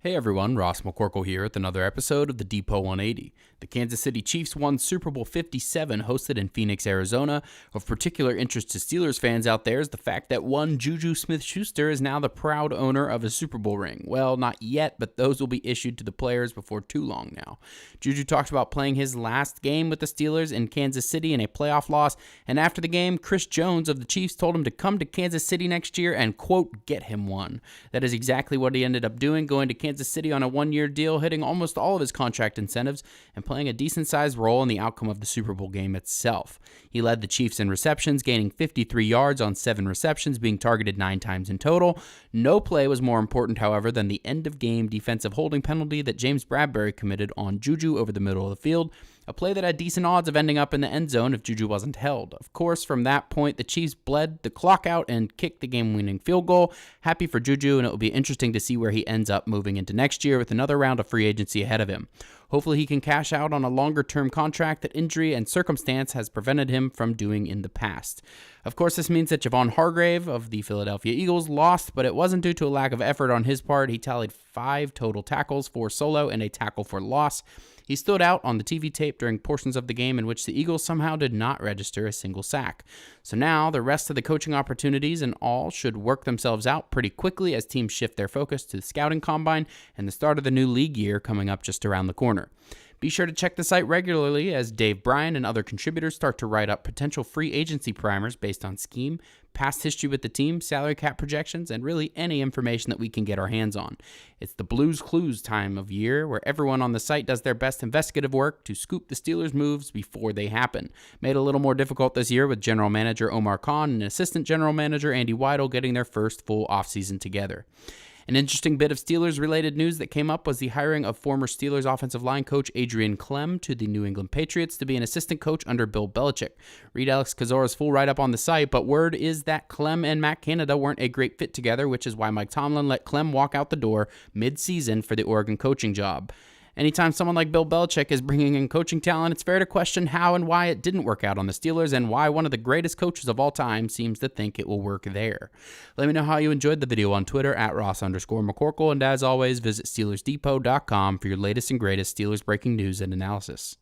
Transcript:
Hey everyone, Ross McCorkle here with another episode of the Depot 180. The Kansas City Chiefs won Super Bowl 57 hosted in Phoenix, Arizona. Of particular interest to Steelers fans out there is the fact that one Juju Smith Schuster is now the proud owner of a Super Bowl ring. Well, not yet, but those will be issued to the players before too long now. Juju talked about playing his last game with the Steelers in Kansas City in a playoff loss, and after the game, Chris Jones of the Chiefs told him to come to Kansas City next year and, quote, get him one. That is exactly what he ended up doing, going to Kansas City on a one-year deal, hitting almost all of his contract incentives, and playing a decent-sized role in the outcome of the Super Bowl game itself. He led the Chiefs in receptions, gaining 53 yards on 7 receptions, being targeted 9 times in total. No play was more important, however, than the end-of-game defensive holding penalty that James Bradbury committed on Juju over the middle of the field, a play that had decent odds of ending up in the end zone if Juju wasn't held. Of course, from that point, the Chiefs bled the clock out and kicked the game-winning field goal. Happy for Juju, and it will be interesting to see where he ends up moving into next year with another round of free agency ahead of him. Hopefully he can cash out on a longer-term contract that injury and circumstance has prevented him from doing in the past. Of course, this means that Javon Hargrave of the Philadelphia Eagles lost, but it wasn't due to a lack of effort on his part. He tallied 5 total tackles, 4 solo, and a tackle for loss. He stood out on the TV tape during portions of the game in which the Eagles somehow did not register a single sack. So now, the rest of the coaching opportunities and all should work themselves out pretty quickly as teams shift their focus to the scouting combine and the start of the new league year coming up just around the corner. Be sure to check the site regularly as Dave Bryan and other contributors start to write up potential free agency primers based on scheme, past history with the team, salary cap projections, and really any information that we can get our hands on. It's the Blues Clues time of year where everyone on the site does their best investigative work to scoop the Steelers' moves before they happen. Made a little more difficult this year with general manager Omar Khan and assistant general manager Andy Weidel getting their first full offseason together. An interesting bit of Steelers-related news that came up was the hiring of former Steelers offensive line coach Adrian Klemm to the New England Patriots to be an assistant coach under Bill Belichick. Read Alex Kozora's full write-up on the site, but word is that Klemm and Matt Canada weren't a great fit together, which is why Mike Tomlin let Klemm walk out the door mid-season for the Oregon coaching job. Anytime someone like Bill Belichick is bringing in coaching talent, it's fair to question how and why it didn't work out on the Steelers and why one of the greatest coaches of all time seems to think it will work there. Let me know how you enjoyed the video on Twitter at Ross_McCorkle, and as always, visit SteelersDepot.com for your latest and greatest Steelers breaking news and analysis.